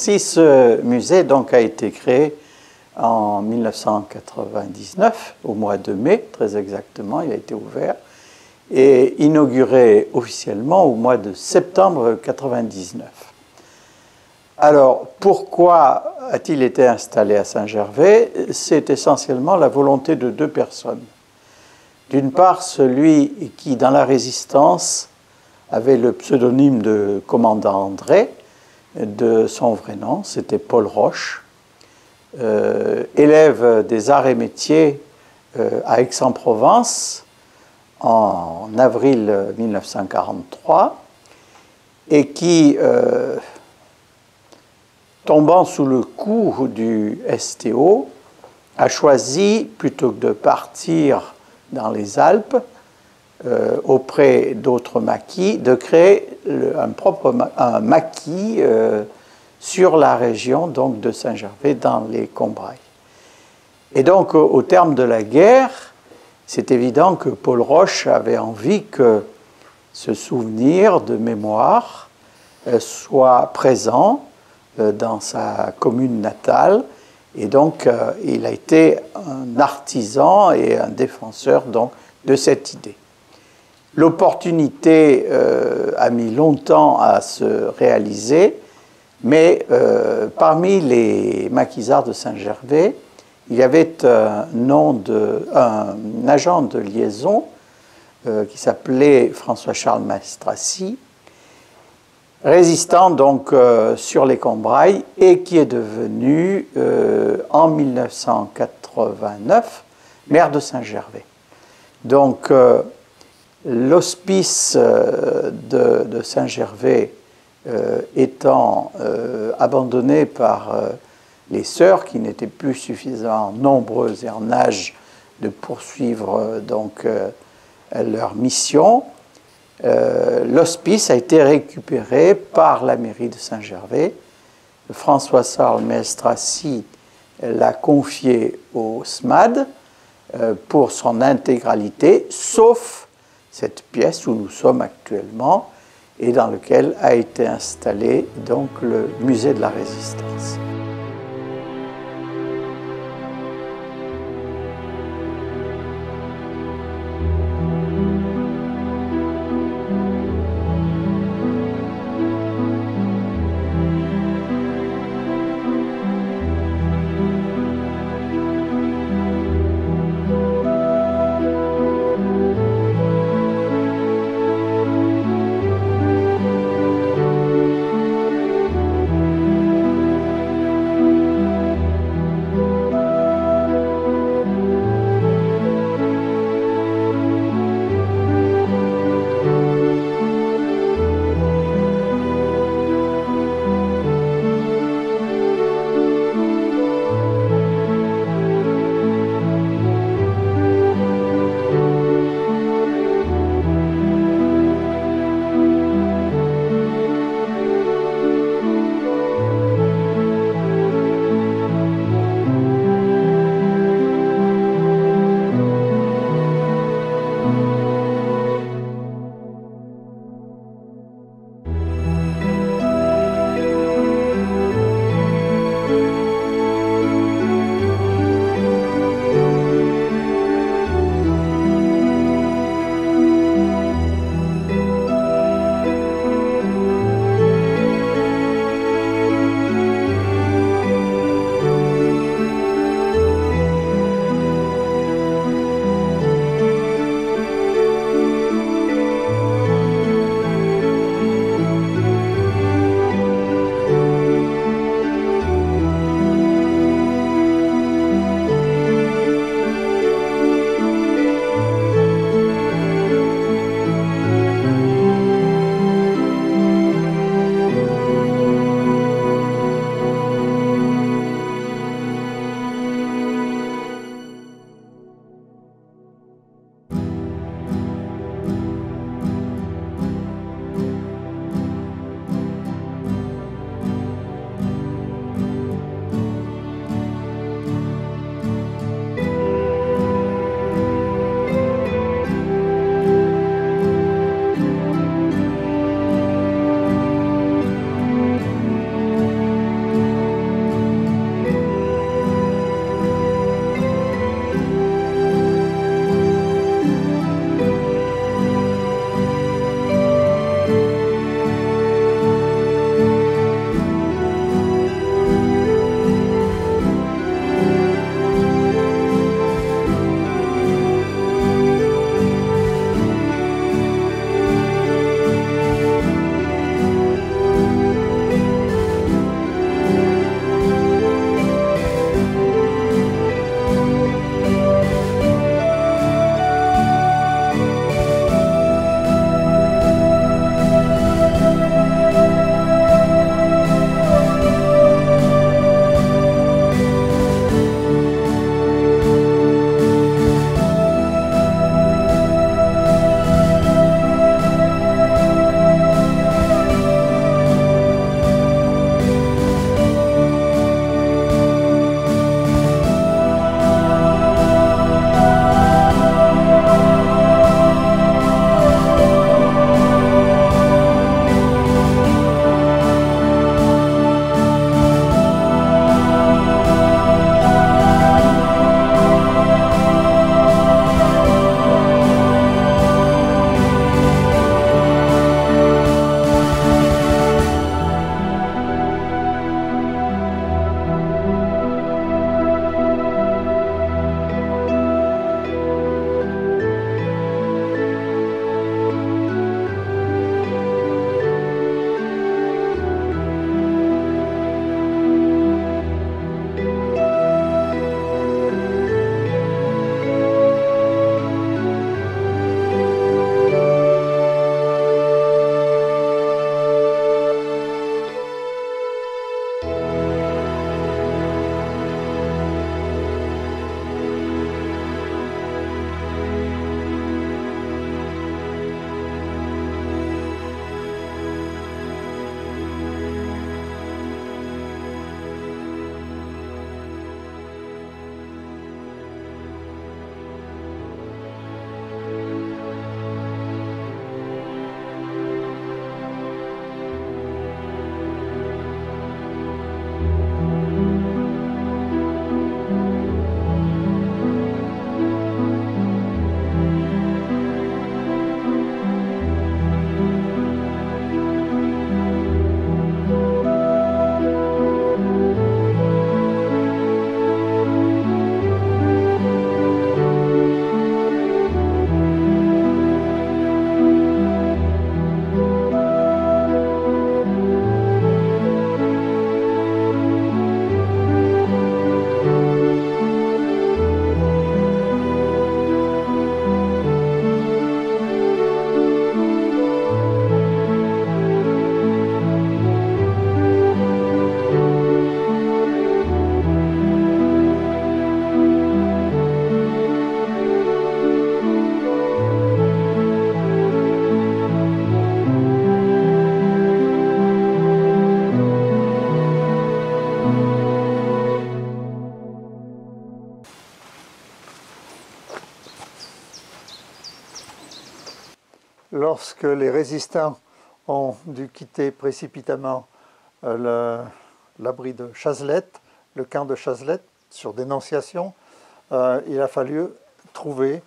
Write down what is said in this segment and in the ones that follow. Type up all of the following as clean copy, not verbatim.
si ce musée donc, a été créé en 1999, au mois de mai, très exactement, il a été ouvert, et inauguré officiellement au mois de septembre 1999. Alors, pourquoi a-t-il été installé à Saint-Gervais? C'est essentiellement la volonté de deux personnes. D'une part, celui qui, dans la Résistance, avait le pseudonyme de commandant André, de son vrai nom, c'était Paul Roche, élève des arts et métiers à Aix-en-Provence en avril 1943, et qui, tombant sous le coup du STO, a choisi, plutôt que de partir dans les Alpes, auprès d'autres maquis, de créer un maquis sur la région donc, de Saint-Gervais, dans les Combrailles. Et donc, au terme de la guerre, c'est évident que Paul Roche avait envie que ce souvenir de mémoire soit présent dans sa commune natale. Et donc, il a été un artisan et un défenseur donc, de cette idée. L'opportunité a mis longtemps à se réaliser, mais parmi les maquisards de Saint-Gervais, il y avait un agent de liaison qui s'appelait François-Charles Maestrassi, résistant donc sur les Combrailles et qui est devenu en 1989 maire de Saint-Gervais. Donc l'hospice de Saint-Gervais étant abandonné par les sœurs qui n'étaient plus suffisamment nombreuses et en âge de poursuivre donc leur mission, l'hospice a été récupéré par la mairie de Saint-Gervais. François-Charles Maestrassi l'a confié au SMAD pour son intégralité, sauf cette pièce où nous sommes actuellement et dans laquelle a été installé donc le musée de la Résistance. lorsque les résistants ont dû quitter précipitamment l'abri de Chazelettes, le camp de Chazelettes, sur dénonciation, il a fallu trouver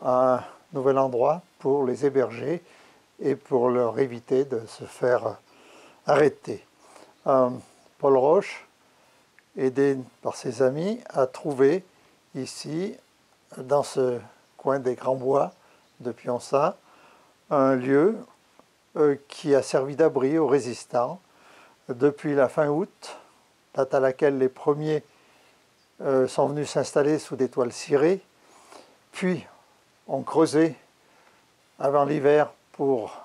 un nouvel endroit pour les héberger et pour leur éviter de se faire arrêter. Paul Roche, aidé par ses amis, a trouvé ici, dans ce coin des Grands Bois de Pionça, un lieu qui a servi d'abri aux résistants depuis la fin août, date à laquelle les premiers sont venus s'installer sous des toiles cirées, puis ont creusé avant l'hiver pour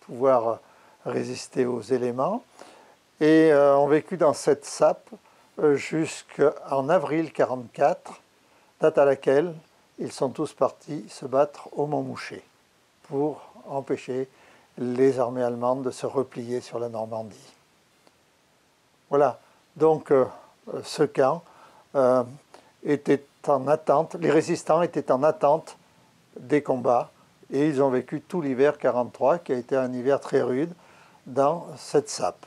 pouvoir résister aux éléments, et ont vécu dans cette sape jusqu'en avril 1944, date à laquelle ils sont tous partis se battre au Montmouchet pour empêcher les armées allemandes de se replier sur la Normandie. Voilà, donc ce camp était en attente, les résistants étaient en attente des combats, et ils ont vécu tout l'hiver 1943, qui a été un hiver très rude, dans cette sape.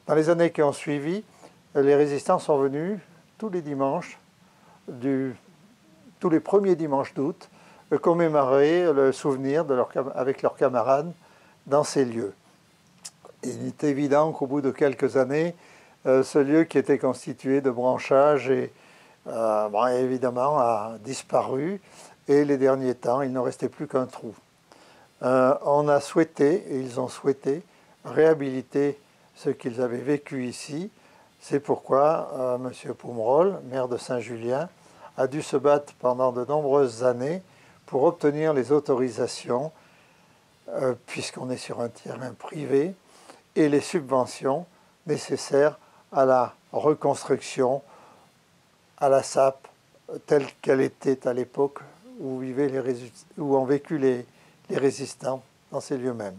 Dans les années qui ont suivi, les résistants sont venus tous les dimanches, tous les premiers dimanches d'août, commémorer le souvenir avec leurs camarades dans ces lieux. Il est évident qu'au bout de quelques années, ce lieu qui était constitué de branchages évidemment a disparu, et les derniers temps, il ne restait plus qu'un trou. On a souhaité, et ils ont souhaité, réhabiliter ce qu'ils avaient vécu ici. C'est pourquoi M. Poumerol, maire de Saint-Julien, a dû se battre pendant de nombreuses années pour obtenir les autorisations, puisqu'on est sur un terrain privé, et les subventions nécessaires à la reconstruction à la sape telle qu'elle était à l'époque où ont vécu les résistants dans ces lieux mêmes.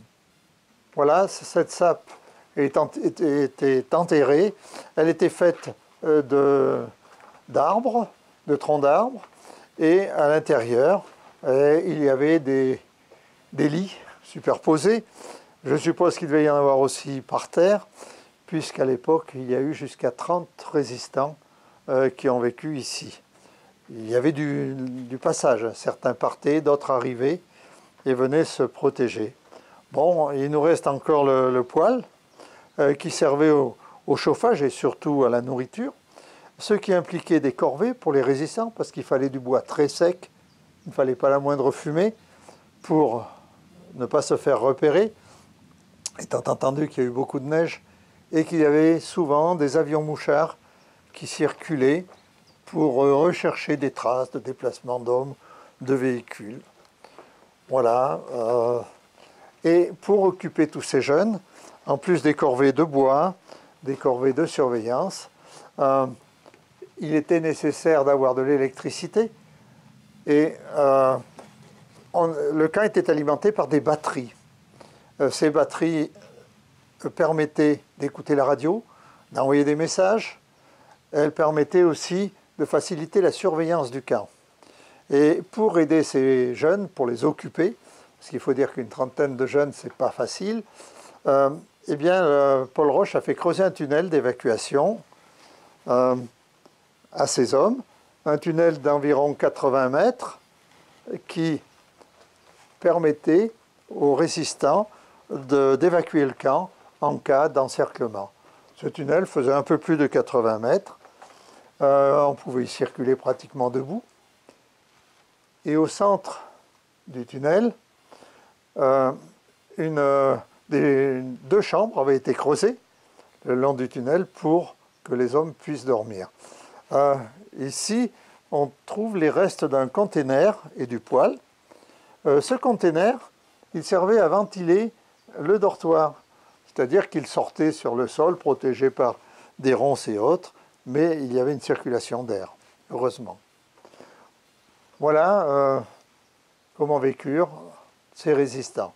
Voilà, cette sape était enterrée. Elle était faite d'arbres, de troncs d'arbres, et à l'intérieur, il y avait des lits superposés. Je suppose qu'il devait y en avoir aussi par terre, puisqu'à l'époque, il y a eu jusqu'à 30 résistants qui ont vécu ici. Il y avait du passage. Certains partaient, d'autres arrivaient et venaient se protéger. Bon, il nous reste encore le poêle qui servait au chauffage et surtout à la nourriture, ce qui impliquait des corvées pour les résistants, parce qu'il fallait du bois très sec, il ne fallait pas la moindre fumée pour ne pas se faire repérer, étant entendu qu'il y a eu beaucoup de neige et qu'il y avait souvent des avions mouchards qui circulaient pour rechercher des traces de déplacement d'hommes, de véhicules. Voilà. Et pour occuper tous ces jeunes, en plus des corvées de bois, des corvées de surveillance, il était nécessaire d'avoir de l'électricité. Et le camp était alimenté par des batteries. Ces batteries permettaient d'écouter la radio, d'envoyer des messages. Elles permettaient aussi de faciliter la surveillance du camp. Et pour aider ces jeunes, pour les occuper, parce qu'il faut dire qu'une trentaine de jeunes, c'est pas facile, eh bien, Paul Roche a fait creuser un tunnel d'évacuation à ces hommes, un tunnel d'environ 80 mètres qui permettait aux résistants d'évacuer le camp en cas d'encerclement. Ce tunnel faisait un peu plus de 80 mètres. On pouvait y circuler pratiquement debout. Et au centre du tunnel, deux chambres avaient été creusées le long du tunnel pour que les hommes puissent dormir. Ici, on trouve les restes d'un container et du poêle. Ce container, il servait à ventiler le dortoir, c'est-à-dire qu'il sortait sur le sol, protégé par des ronces et autres, mais il y avait une circulation d'air, heureusement. Voilà comment vécurent ces résistants.